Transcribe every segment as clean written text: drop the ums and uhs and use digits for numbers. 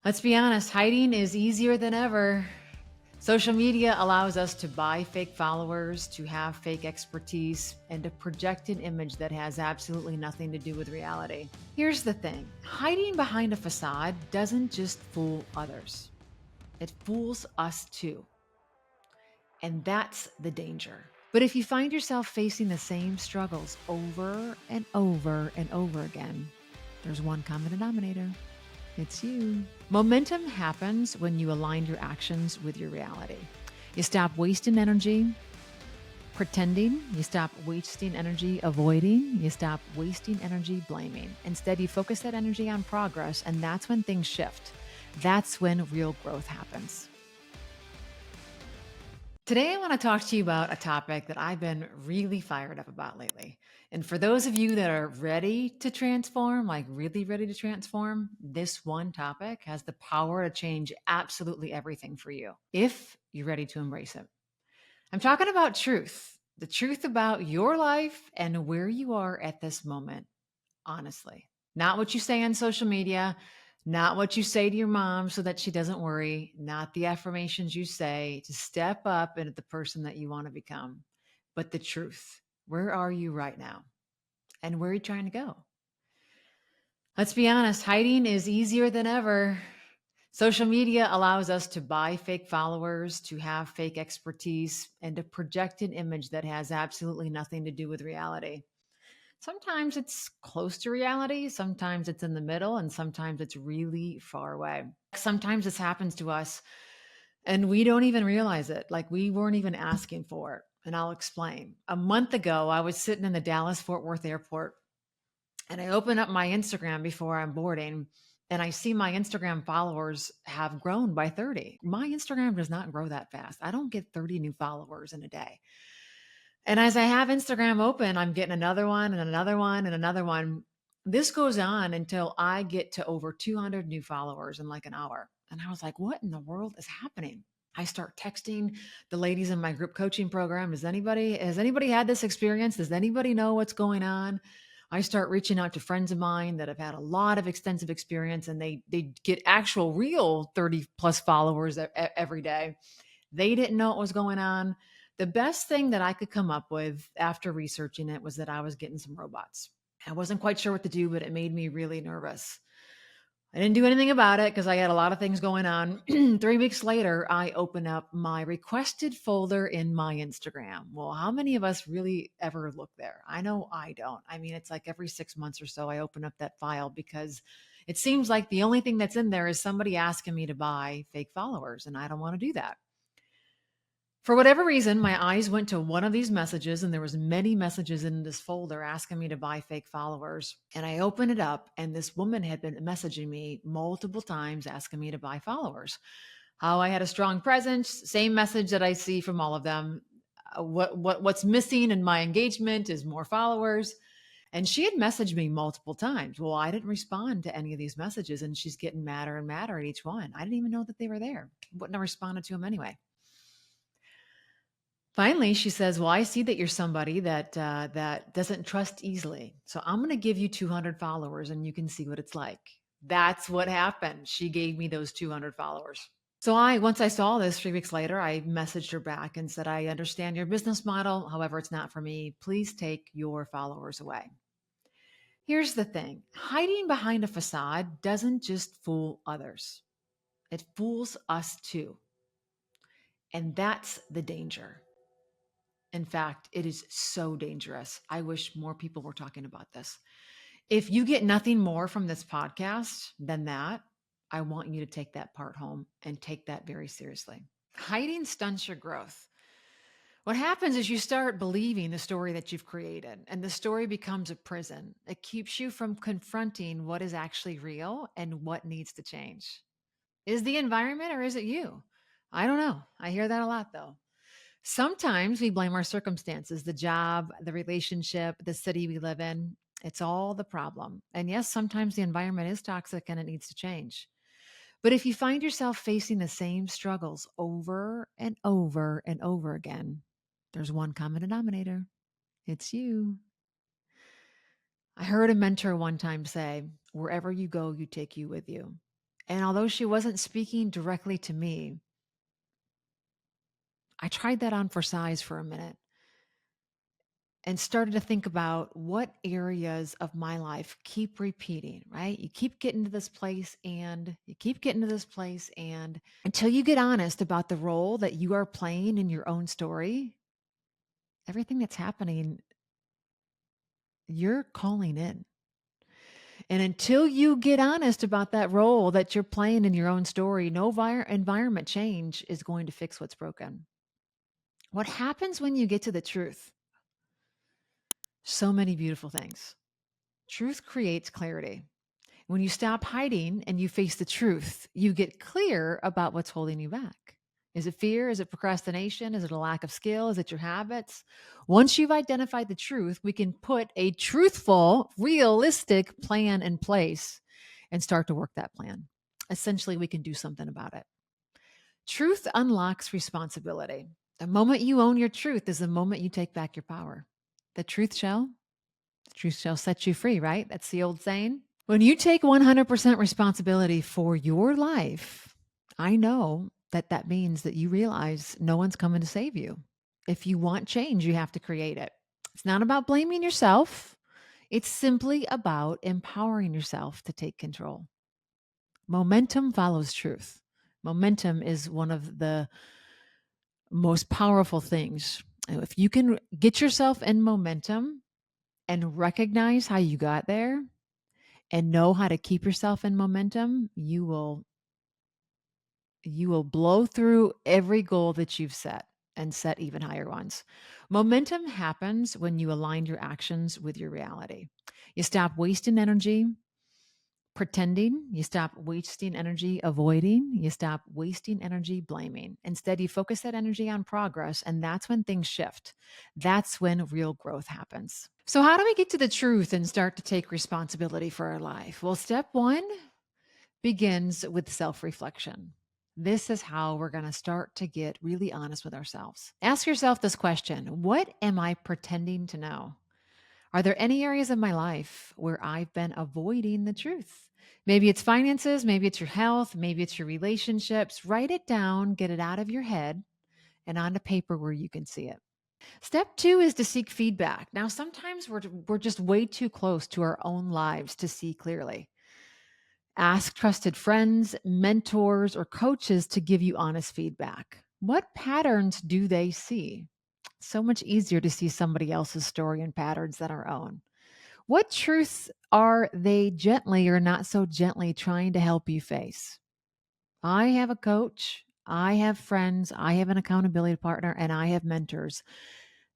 Let's be honest, hiding is easier than ever. Social media allows us to buy fake followers, to have fake expertise, and to project an image that has absolutely nothing to do with reality. Here's the thing, hiding behind a facade doesn't just fool others, it fools us too. And that's the danger. But if you find yourself facing the same struggles over and over and over again, there's one common denominator. It's you. Momentum happens when you align your actions with your reality. You stop wasting energy pretending, you stop wasting energy avoiding, you stop wasting energy blaming. Instead, you focus that energy on progress, and that's when things shift. That's when real growth happens. Today, I want to talk to you about a topic that I've been really fired up about lately. And for those of you that are ready to transform, like really ready to transform, this one topic has the power to change absolutely everything for you if you're ready to embrace it. I'm talking about truth, the truth about your life and where you are at this moment, honestly. Not what you say on social media, not what you say to your mom so that she doesn't worry, not the affirmations you say to step up into the person that you want to become, but the truth. Where are you right now? And where are you trying to go? Let's be honest, hiding is easier than ever. Social media allows us to buy fake followers, to have fake expertise, and to project an image that has absolutely nothing to do with reality. Sometimes it's close to reality, sometimes it's in the middle, and sometimes it's really far away. Sometimes this happens to us and we don't even realize it. Like we weren't even asking for it. And I'll explain. A month ago, I was sitting in the Dallas Fort Worth airport and I open up my Instagram before I'm boarding and I see my Instagram followers have grown by 30. My Instagram does not grow that fast. I don't get 30 new followers in a day. And as I have Instagram open, I'm getting another one and another one and another one. This goes on until I get to over 200 new followers in like an hour. And I was like, what in the world is happening? I start texting the ladies in my group coaching program. Has anybody had this experience? Does anybody know what's going on? I start reaching out to friends of mine that have had a lot of extensive experience and they get actual real 30 plus followers every day. They didn't know what was going on. The best thing that I could come up with after researching it was that I was getting some robots. I wasn't quite sure what to do, but it made me really nervous. I didn't do anything about it because I had a lot of things going on. 3 weeks later, I open up my requested folder in my Instagram. Well, how many of us really ever look there? I know I don't. I mean, it's like every 6 months or so, I open up that file because it seems like the only thing that's in there is somebody asking me to buy fake followers, and I don't want to do that. For whatever reason, my eyes went to one of these messages and there was many messages in this folder asking me to buy fake followers. And I opened it up and this woman had been messaging me multiple times asking me to buy followers. How I had a strong presence, same message that I see from all of them. What's missing in my engagement is more followers. And she had messaged me multiple times. Well, I didn't respond to any of these messages and she's getting madder and madder at each one. I didn't even know that they were there. Wouldn't have responded to them anyway. Finally, she says, "Well, I see that you're somebody that doesn't trust easily. So I'm going to give you 200 followers, and you can see what it's like." That's what happened. She gave me those 200 followers. So once I saw this 3 weeks later, I messaged her back and said, "I understand your business model. However, it's not for me. Please take your followers away." Here's the thing: hiding behind a facade doesn't just fool others; it fools us too, and that's the danger. In fact, it is so dangerous. I wish more people were talking about this. If you get nothing more from this podcast than that, I want you to take that part home and take that very seriously. Hiding stunts your growth. What happens is you start believing the story that you've created, and the story becomes a prison. It keeps you from confronting what is actually real and what needs to change. Is the environment or is it you? I don't know. I hear that a lot though. Sometimes we blame our circumstances, the job, the relationship, the city we live in. It's all the problem. And yes, sometimes the environment is toxic and it needs to change. But if you find yourself facing the same struggles over and over and over again, there's one common denominator. It's you. I heard a mentor one time say, "Wherever you go, you take you with you." And although she wasn't speaking directly to me, I tried that on for size for a minute and started to think about what areas of my life keep repeating, right? You keep getting to this place and you keep getting to this place, and until you get honest about the role that you are playing in your own story, everything that's happening, you're calling in. And until you get honest about that role that you're playing in your own story, no environment change is going to fix what's broken. What happens when you get to the truth? So many beautiful things. Truth creates clarity. When you stop hiding and you face the truth, you get clear about what's holding you back. Is it fear? Is it procrastination? Is it a lack of skill? Is it your habits? Once you've identified the truth, we can put a truthful, realistic plan in place and start to work that plan. Essentially, we can do something about it. Truth unlocks responsibility. The moment you own your truth is the moment you take back your power. The truth shall, the truth shall set you free, right? That's the old saying. When you take 100% responsibility for your life, I know that that means that you realize no one's coming to save you. If you want change, you have to create it. It's not about blaming yourself, it's simply about empowering yourself to take control. Momentum follows truth. Momentum is one of the most powerful things. If you can get yourself in momentum and recognize how you got there, and know how to keep yourself in momentum, you will blow through every goal that you've set and set even higher ones. Momentum happens when you align your actions with your reality. You stop wasting energy pretending, you stop wasting energy avoiding, you stop wasting energy blaming. Instead, you focus that energy on progress, and that's when things shift. That's when real growth happens. So, how do we get to the truth and start to take responsibility for our life? Well, step one begins with self reflection. This is how we're going to start to get really honest with ourselves. Ask yourself this question: what am I pretending to know? Are there any areas of my life where I've been avoiding the truth? Maybe it's finances, maybe it's your health, maybe it's your relationships. Write it down, get it out of your head and onto paper where you can see it. Step two is to seek feedback. Now, sometimes we're just way too close to our own lives to see clearly. Ask trusted friends, mentors, or coaches to give you honest feedback. What patterns do they see? So much easier to see somebody else's story and patterns than our own. What truths are they gently or not so gently trying to help you face? I have a coach, I have friends, I have an accountability partner, and I have mentors.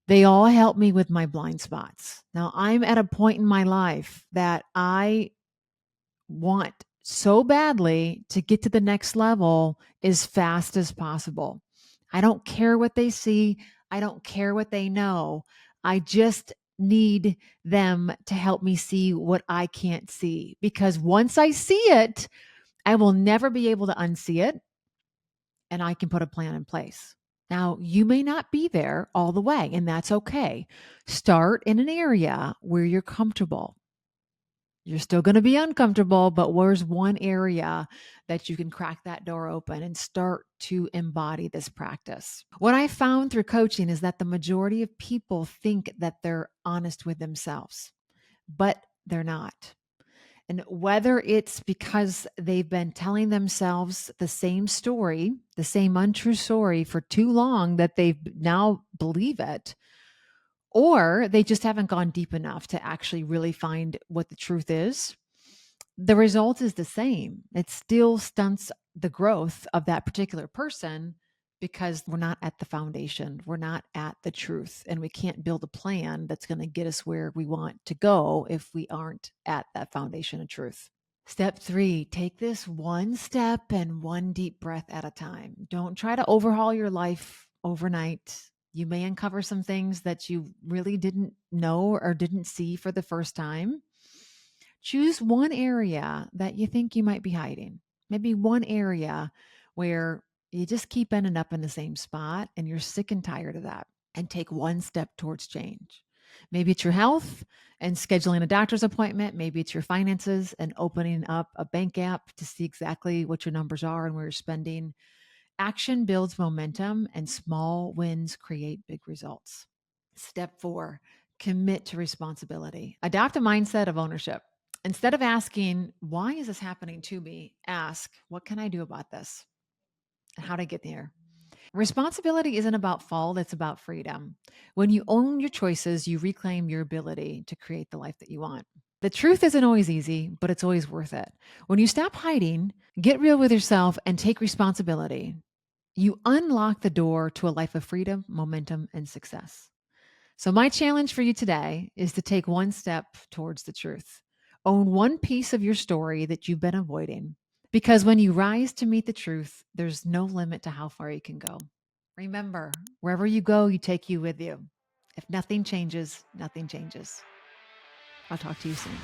They all help me with my blind spots. Now, I'm at a point in my life that I want so badly to get to the next level as fast as possible. I don't care what they see, I don't care what they know. I just need them to help me see what I can't see, because once I see it, I will never be able to unsee it, and I can put a plan in place. Now, you may not be there all the way, and that's okay. Start in an area where you're comfortable. You're still going to be uncomfortable, but where's one area that you can crack that door open and start to embody this practice? What I found through coaching is that the majority of people think that they're honest with themselves, but they're not. And whether it's because they've been telling themselves the same story, the same untrue story for too long that they now believe it, or they just haven't gone deep enough to actually really find what the truth is, the result is the same. It still stunts the growth of that particular person because we're not at the foundation. We're not at the truth. And we can't build a plan that's going to get us where we want to go if we aren't at that foundation of truth. Step three, take this one step and one deep breath at a time. Don't try to overhaul your life overnight. You may uncover some things that you really didn't know or didn't see for the first time. Choose one area that you think you might be hiding. Maybe one area where you just keep ending up in the same spot and you're sick and tired of that, and take one step towards change. Maybe it's your health and scheduling a doctor's appointment. Maybe it's your finances and opening up a bank app to see exactly what your numbers are and where you're spending. Action builds momentum, and small wins create big results. Step 4, commit to responsibility. Adopt a mindset of ownership. Instead of asking, why is this happening to me? Ask, what can I do about this? And how to get there? Responsibility isn't about fault, it's about freedom. When you own your choices, you reclaim your ability to create the life that you want. The truth isn't always easy, but it's always worth it. When you stop hiding, get real with yourself, and take responsibility, you unlock the door to a life of freedom, momentum, and success. So, my challenge for you today is to take one step towards the truth. Own one piece of your story that you've been avoiding. Because when you rise to meet the truth, there's no limit to how far you can go. Remember, wherever you go, you take you with you. If nothing changes, nothing changes. I'll talk to you soon.